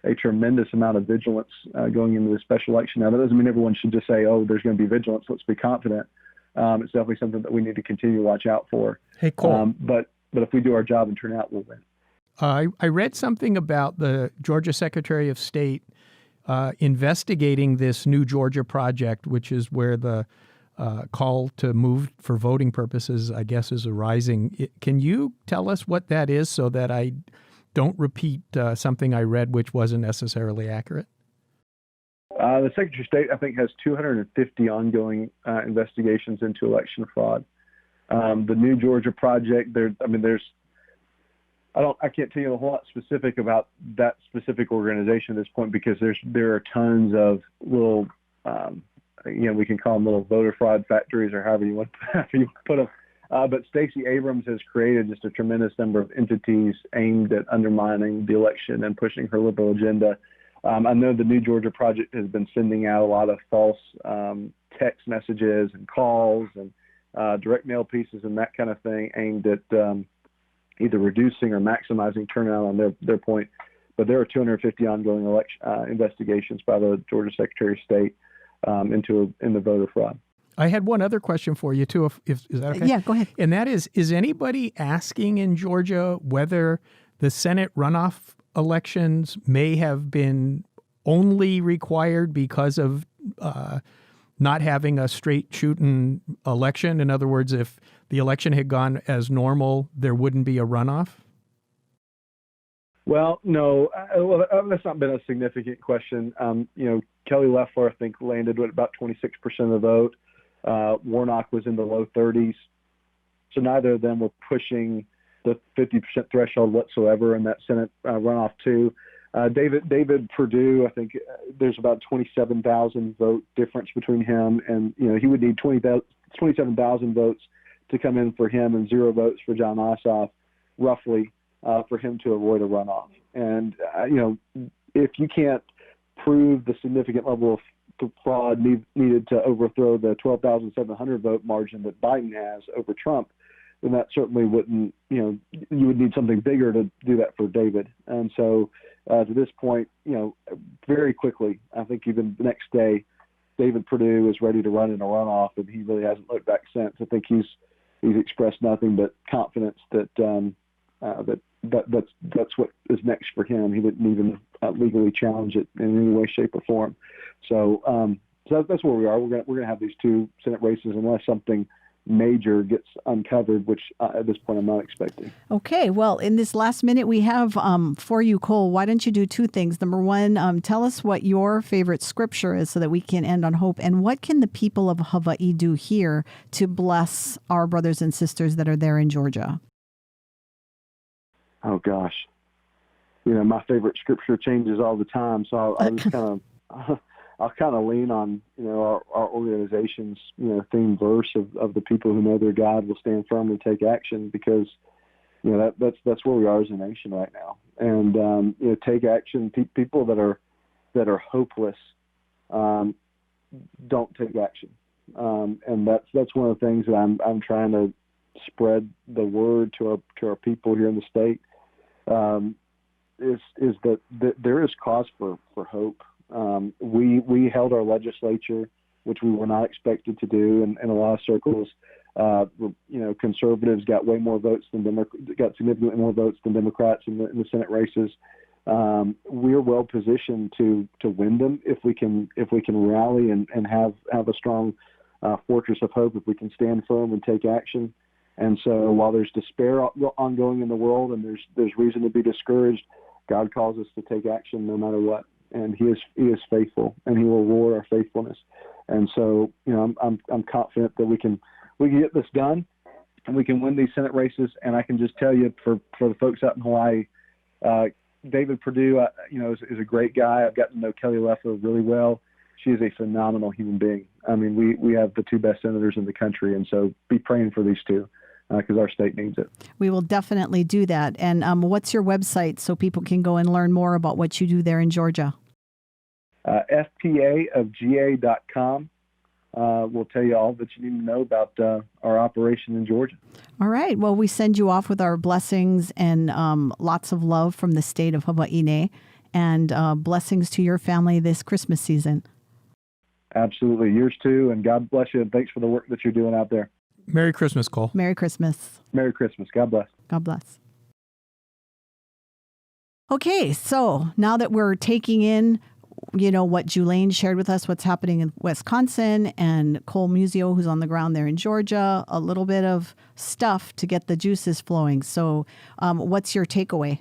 a tremendous amount of vigilance going into the special election. Now, that doesn't mean everyone should just say, oh, there's going to be vigilance, let's be confident. It's definitely something that we need to continue to watch out for. Hey, Cole. But if we do our job and turn out, we'll win. I read something about the Georgia Secretary of State investigating this New Georgia project, which is where the call to move for voting purposes, I guess, is arising. Can you tell us what that is so that I don't repeat something I read which wasn't necessarily accurate? The Secretary of State, I think, has 250 ongoing investigations into election fraud. The New Georgia project, I can't tell you a whole lot specific about that specific organization at this point, because there are tons of little we can call them little voter fraud factories or however you want to put them. But Stacey Abrams has created just a tremendous number of entities aimed at undermining the election and pushing her liberal agenda. I know the New Georgia Project has been sending out a lot of false text messages and calls and direct mail pieces and that kind of thing aimed at either reducing or maximizing turnout on their point. But there are 250 ongoing investigations by the Georgia Secretary of State into voter fraud. I had one other question for you, too. Is that okay? Yeah, go ahead. And that is anybody asking in Georgia whether the Senate runoff elections may have been only required because of not having a straight shooting election? In other words, if the election had gone as normal, there wouldn't be a runoff? Well, no, that's not been a significant question. Kelly Loeffler, I think, landed with about 26% of the vote. Warnock was in the low 30s. So neither of them were pushing the 50% threshold whatsoever in that Senate runoff too. David Perdue, I think there's about 27,000 vote difference between him and, he would need 27,000 votes to come in for him and 0 votes for John Ossoff, roughly, for him to avoid a runoff. And, if you can't prove the significant level of fraud needed to overthrow the 12,700 vote margin that Biden has over Trump, then that certainly wouldn't, you would need something bigger to do that for David. And so to this point, very quickly, I think even the next day, David Perdue is ready to run in a runoff, and he really hasn't looked back since. I think he's expressed nothing but confidence that that's what is next for him. He didn't even legally challenge it in any way, shape, or form. So that's where we are. We're gonna have these 2 Senate races unless something major gets uncovered, which at this point I'm not expecting. Okay, well, in this last minute we have for you, Cole, why don't you do 2 things? Number one, tell us what your favorite scripture is so that we can end on hope. And what can the people of Hawaii do here to bless our brothers and sisters that are there in Georgia? Oh, gosh. My favorite scripture changes all the time, so I'll just I'll kind of lean on, our organization's, theme verse of the people who know their God will stand firm and take action, because, that's where we are as a nation right now. And, take action. People that are hopeless don't take action. And that's one of the things that I'm trying to spread the word to our people here in the state, is that there is cause for hope. We held our legislature, which we were not expected to do in a lot of circles. Conservatives got way more votes got significantly more votes than Democrats in the Senate races. We're well positioned to win them if we can rally and have a strong fortress of hope, if we can stand firm and take action. And so while there's despair ongoing in the world and there's reason to be discouraged, God calls us to take action no matter what. And he is faithful, and he will reward our faithfulness. And so, I'm confident that we can get this done, and we can win these Senate races. And I can just tell you, for the folks out in Hawaii, David Perdue, is a great guy. I've gotten to know Kelly Loeffler really well. She is a phenomenal human being. I mean, we have the 2 best senators in the country, and so be praying for these 2. Because our state needs it. We will definitely do that. And what's your website so people can go and learn more about what you do there in Georgia? FPAofGA.com will tell you all that you need to know about our operation in Georgia. All right. Well, we send you off with our blessings and lots of love from the state of Hawaii, and blessings to your family this Christmas season. Absolutely. Yours too. And God bless you. And thanks for the work that you're doing out there. Merry Christmas, Cole. Merry Christmas. Merry Christmas. God bless. God bless. Okay, so now that we're taking in, what Julaine shared with us, what's happening in Wisconsin, and Cole Musio, who's on the ground there in Georgia, a little bit of stuff to get the juices flowing. So what's your takeaway?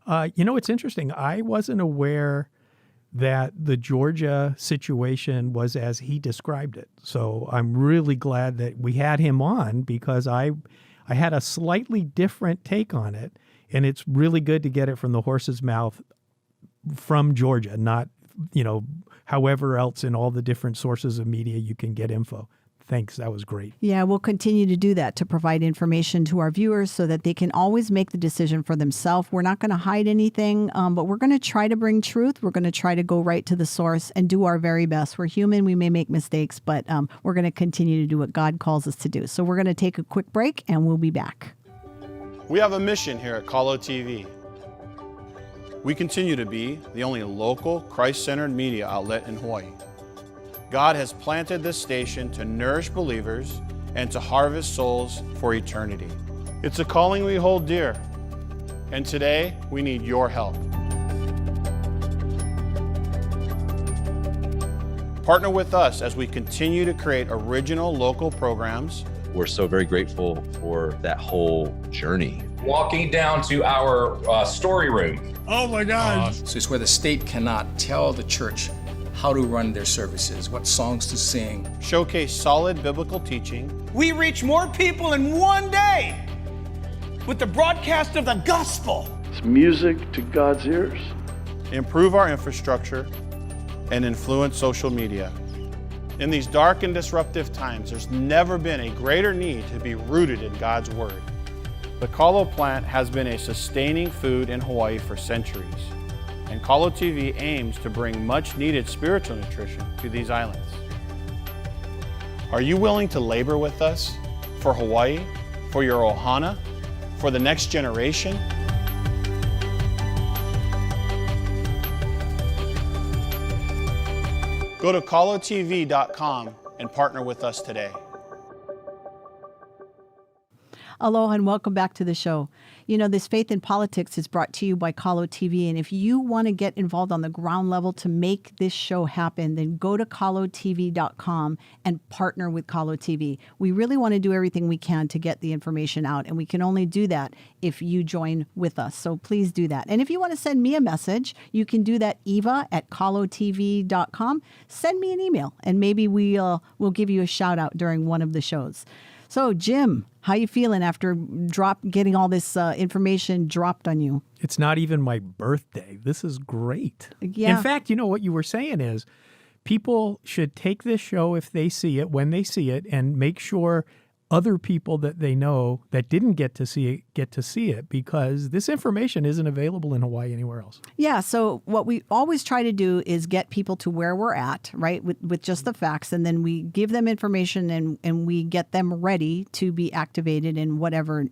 It's interesting. I wasn't aware that the Georgia situation was as he described it. So I'm really glad that we had him on, because I had a slightly different take on it. And it's really good to get it from the horse's mouth from Georgia, not, however else in all the different sources of media you can get info. Thanks. That was great. Yeah, we'll continue to do that to provide information to our viewers so that they can always make the decision for themselves. We're not going to hide anything, but we're going to try to bring truth. We're going to try to go right to the source and do our very best. We're human. We may make mistakes, but we're going to continue to do what God calls us to do. So we're going to take a quick break and we'll be back. We have a mission here at Kalo TV. We continue to be the only local Christ-centered media outlet in Hawaii. God has planted this station to nourish believers and to harvest souls for eternity. It's a calling we hold dear, and today we need your help. Partner with us as we continue to create original local programs. We're so very grateful for that whole journey. Walking down to our story room. Oh my God. So it's where the state cannot tell the church how to run their services, what songs to sing. Showcase solid biblical teaching. We reach more people in one day with the broadcast of the gospel. It's music to God's ears. Improve our infrastructure and influence social media. In these dark and disruptive times, there's never been a greater need to be rooted in God's Word. The Kalo plant has been a sustaining food in Hawaii for centuries, and Kalo TV aims to bring much-needed spiritual nutrition to these islands. Are you willing to labor with us for Hawaii, for your ohana, for the next generation? Go to kalotv.com and partner with us today. Aloha and welcome back to the show. You know, this Faith in Politics is brought to you by Kalo TV. And if you want to get involved on the ground level to make this show happen, then go to kalotv.com and partner with Kalo TV. We really want to do everything we can to get the information out. And we can only do that if you join with us. So please do that. And if you want to send me a message, you can do that, eva@kalotv.com. Send me an email and maybe we'll give you a shout out during one of the shows. So, Jim, how you feeling after getting all this information dropped on you? It's not even my birthday. This is great. Yeah. In fact, you know what you were saying is people should take this show if they see it, when they see it, and make sure other people that they know that didn't get to see it because this information isn't available in Hawaii anywhere else. Yeah, so what we always try to do is get people to where we're at, right, with just the facts, and then we give them information and we get them ready to be activated in whatever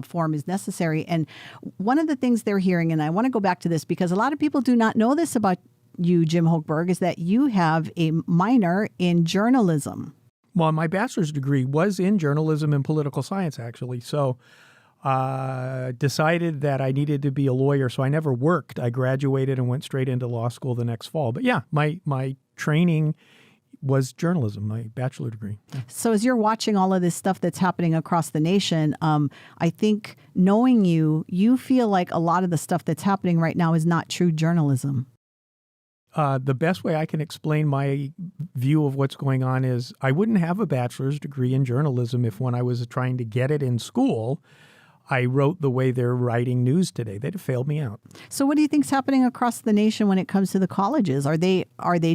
form is necessary. And one of the things they're hearing, and I want to go back to this because a lot of people do not know this about you, Jim Hochberg, is that you have a minor in journalism. Well, my bachelor's degree was in journalism and political science, actually. So decided that I needed to be a lawyer, so I never worked. I graduated and went straight into law school the next fall. But yeah, my training was journalism, my bachelor degree. Yeah. So as you're watching all of this stuff that's happening across the nation, I think knowing you feel like a lot of the stuff that's happening right now is not true journalism. The best way I can explain my view of what's going on is I wouldn't have a bachelor's degree in journalism if when I was trying to get it in school, I wrote the way they're writing news today. They'd have failed me out. So what do you think's happening across the nation when it comes to the colleges? Are they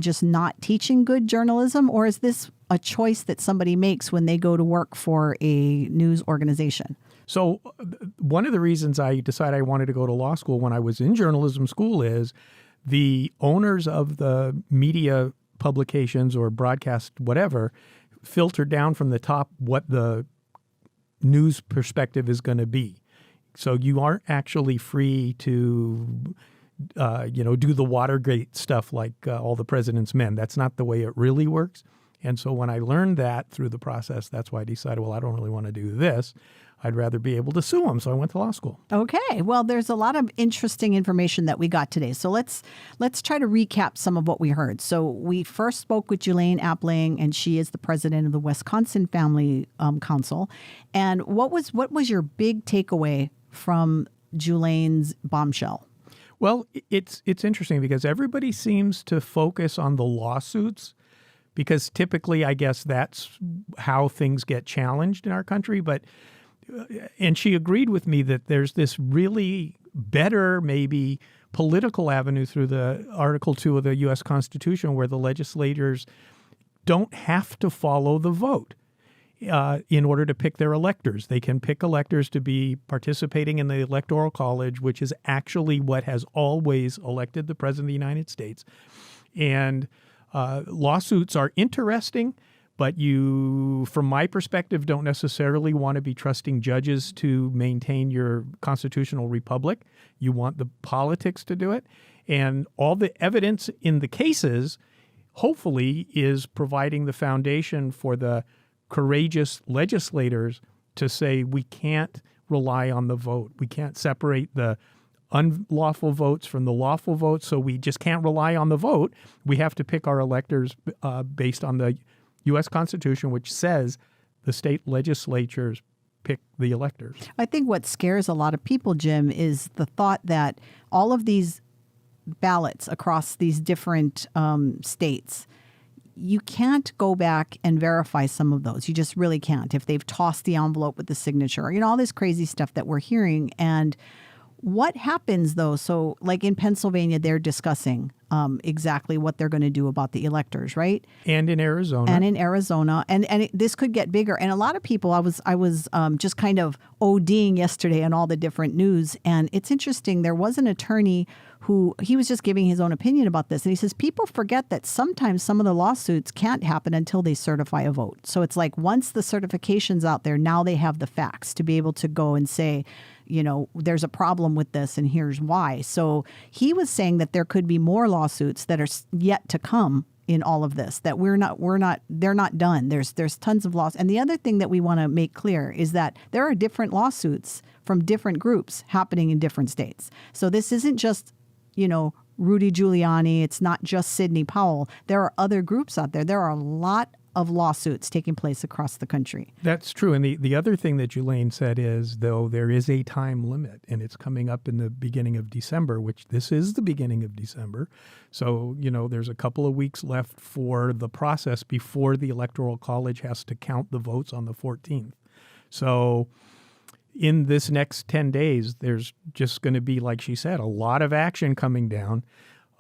just not teaching good journalism, or is this a choice that somebody makes when they go to work for a news organization? So one of the reasons I decided I wanted to go to law school when I was in journalism school is the owners of the media publications or broadcast whatever filter down from the top what the news perspective is going to be. So you aren't actually free to, do the Watergate stuff like all the president's men. That's not the way it really works. And so when I learned that through the process, that's why I decided, well, I don't really want to do this. I'd rather be able to sue them. So I went to law school. Okay. Well, there's a lot of interesting information that we got today. So let's try to recap some of what we heard. So we first spoke with Julaine Appling, and she is the president of the Wisconsin Family Council. And what was your big takeaway from Julaine's bombshell? Well, it's interesting because everybody seems to focus on the lawsuits because typically, I guess that's how things get challenged in our country. And she agreed with me that there's this really better maybe political avenue through the Article 2 of the U.S. Constitution, where the legislators don't have to follow the vote in order to pick their electors. They can pick electors to be participating in the Electoral College, which is actually what has always elected the President of the United States. And lawsuits are interesting, but you, from my perspective, don't necessarily want to be trusting judges to maintain your constitutional republic. You want the politics to do it. And all the evidence in the cases, hopefully, is providing the foundation for the courageous legislators to say we can't rely on the vote. We can't separate the unlawful votes from the lawful votes, so we just can't rely on the vote. We have to pick our electors based on the U.S. Constitution, which says the state legislatures pick the electors. I think what scares a lot of people, Jim, is the thought that all of these ballots across these different states, you can't go back and verify some of those. You just really can't. If they've tossed the envelope with the signature, all this crazy stuff that we're hearing. And what happens, though? So like in Pennsylvania, they're discussing exactly what they're going to do about the electors, right? And in Arizona. And this could get bigger. And a lot of people, I was just kind of ODing yesterday on all the different news. And it's interesting. There was an attorney who, he was just giving his own opinion about this. And he says, people forget that sometimes some of the lawsuits can't happen until they certify a vote. So it's like once the certification's out there, now they have the facts to be able to go and say, there's a problem with this and here's why. So he was saying that there could be more lawsuits that are yet to come in all of this, that they're not done. There's tons of lawsuits. And the other thing that we want to make clear is that there are different lawsuits from different groups happening in different states. So this isn't just, Rudy Giuliani. It's not just Sidney Powell. There are other groups out there. There are a lot of lawsuits taking place across the country. That's true. And the other thing that Julaine said is, though, there is a time limit, and it's coming up in the beginning of December, which this is the beginning of December. So, there's a couple of weeks left for the process before the Electoral College has to count the votes on the 14th. So in this next 10 days, there's just going to be, like she said, a lot of action coming down,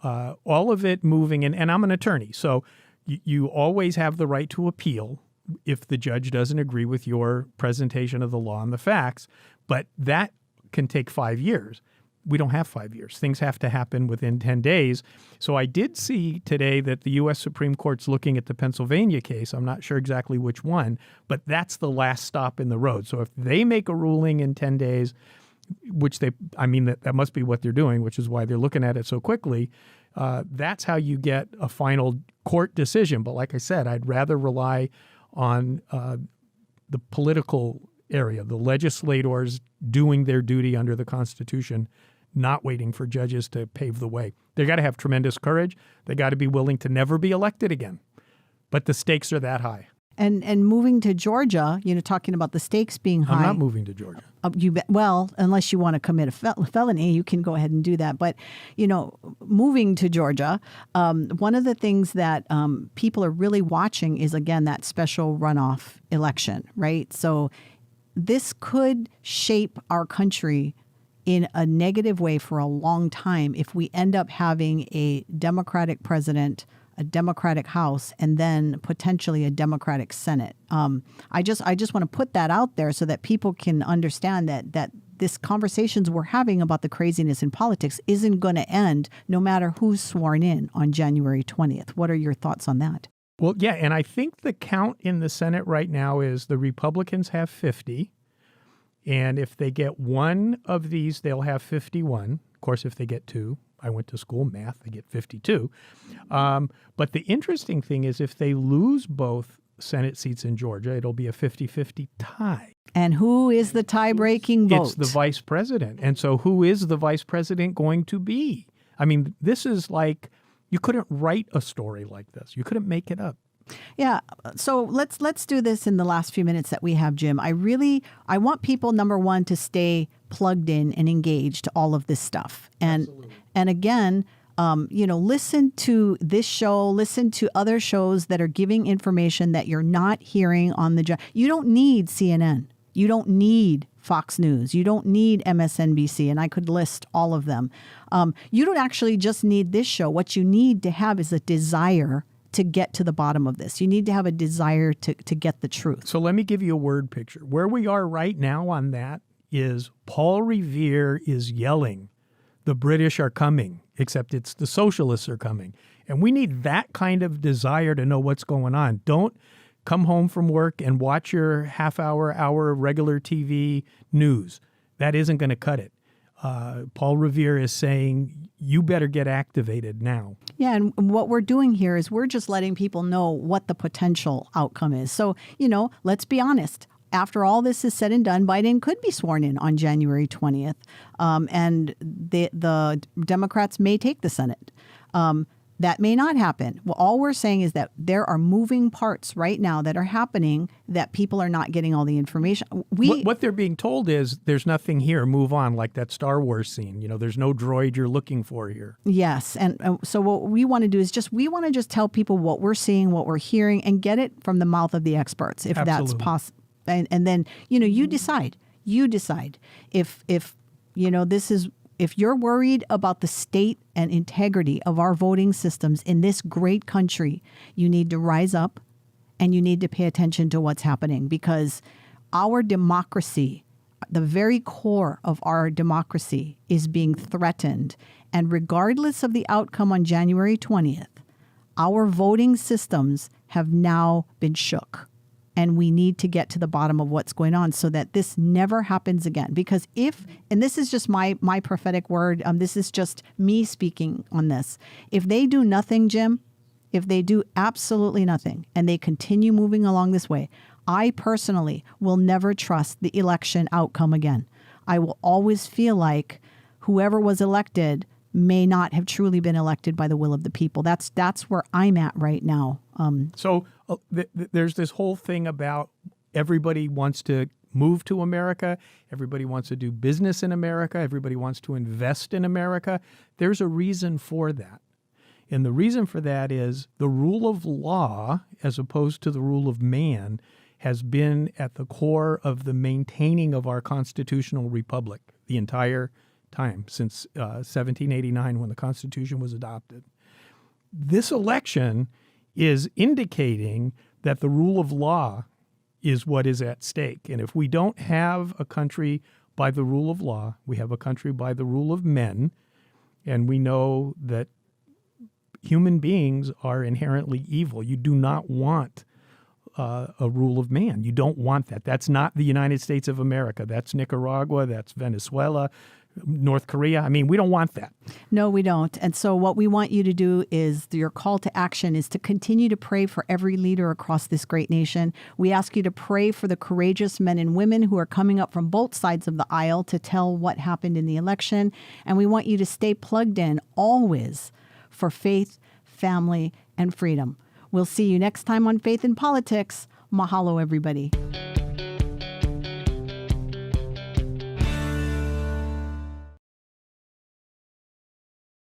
all of it moving. And I'm an attorney, so you always have the right to appeal if the judge doesn't agree with your presentation of the law and the facts, but that can take 5 years. We don't have 5 years. Things have to happen within 10 days. So I did see today that the U.S. Supreme Court's looking at the Pennsylvania case. I'm not sure exactly which one, but that's the last stop in the road. So if they make a ruling in 10 days, which that must be what they're doing, which is why they're looking at it so quickly, that's how you get a final court decision. But like I said, I'd rather rely on the political area, the legislators doing their duty under the Constitution, not waiting for judges to pave the way. They got to have tremendous courage. They got to be willing to never be elected again. But the stakes are that high. And moving to Georgia, talking about the stakes being high. I'm not moving to Georgia. Well, unless you want to commit a felony, you can go ahead and do that. But, moving to Georgia, one of the things that people are really watching is, again, that special runoff election, right? So this could shape our country in a negative way for a long time if we end up having a Democratic president, a Democratic House, and then potentially a Democratic Senate. I just want to put that out there so that people can understand that this conversations we're having about the craziness in politics isn't going to end no matter who's sworn in on January 20th. What are your thoughts on that? Well, yeah, and I think the count in the Senate right now is the Republicans have 50. And if they get one of these, they'll have 51. Of course, if they get two, I went to school, math, they get 52. But the interesting thing is if they lose both Senate seats in Georgia, it'll be a 50-50 tie. And who is the tie-breaking vote? It's the vice president. And so who is the vice president going to be? I mean, this is like, you couldn't write a story like this. You couldn't make it up. Yeah. So let's do this in the last few minutes that we have, Jim. I want people, number one, to stay plugged in and engaged to all of this stuff. And again, listen to this show, listen to other shows that are giving information that you're not hearing on the job. You don't need CNN. You don't need Fox News. You don't need MSNBC, and I could list all of them. You don't actually just need this show. What you need to have is a desire to get to the bottom of this. You need to have a desire to get the truth. So let me give you a word picture. Where we are right now on that is Paul Revere is yelling, the British are coming, except it's the socialists are coming. And we need that kind of desire to know what's going on. Don't come home from work and watch your hour regular TV news. That isn't going to cut it. Paul Revere is saying, you better get activated now. Yeah, and what we're doing here is we're just letting people know what the potential outcome is. So, let's be honest. After all this is said and done, Biden could be sworn in on January 20th, and the Democrats may take the Senate. That may not happen. Well, all we're saying is that there are moving parts right now that are happening that people are not getting all the information. What they're being told is there's nothing here, move on, like that Star Wars scene. There's no droid you're looking for here. Yes. And so what we want to do is we want to just tell people what we're seeing, what we're hearing, and get it from the mouth of the experts, if Absolutely. that's possible. And then, you decide. You decide. If this is... If you're worried about the state and integrity of our voting systems in this great country, you need to rise up and you need to pay attention to what's happening, because our democracy, the very core of our democracy, is being threatened. And regardless of the outcome on January 20th, our voting systems have now been shook. And we need to get to the bottom of what's going on so that this never happens again. Because and this is just my prophetic word, this is just me speaking on this. If they do nothing, Jim, if they do absolutely nothing and they continue moving along this way, I personally will never trust the election outcome again. I will always feel like whoever was elected may not have truly been elected by the will of the people. That's where I'm at right now. There's this whole thing about everybody wants to move to America. Everybody wants to do business in America. Everybody wants to invest in America. There's a reason for that. And the reason for that is the rule of law, as opposed to the rule of man, has been at the core of the maintaining of our constitutional republic the entire time since 1789, when the Constitution was adopted. This election is indicating that the rule of law is what is at stake. And if we don't have a country by the rule of law, we have a country by the rule of men, and we know that human beings are inherently evil. You do not want a rule of man. You don't want that. That's not the United States of America. That's Nicaragua. That's Venezuela. North Korea. I mean, we don't want that. No, we don't. And so what we want you to do is, your call to action is to continue to pray for every leader across this great nation. We ask you to pray for the courageous men and women who are coming up from both sides of the aisle to tell what happened in the election. And we want you to stay plugged in always for faith, family, and freedom. We'll see you next time on Faith in Politics. Mahalo, everybody.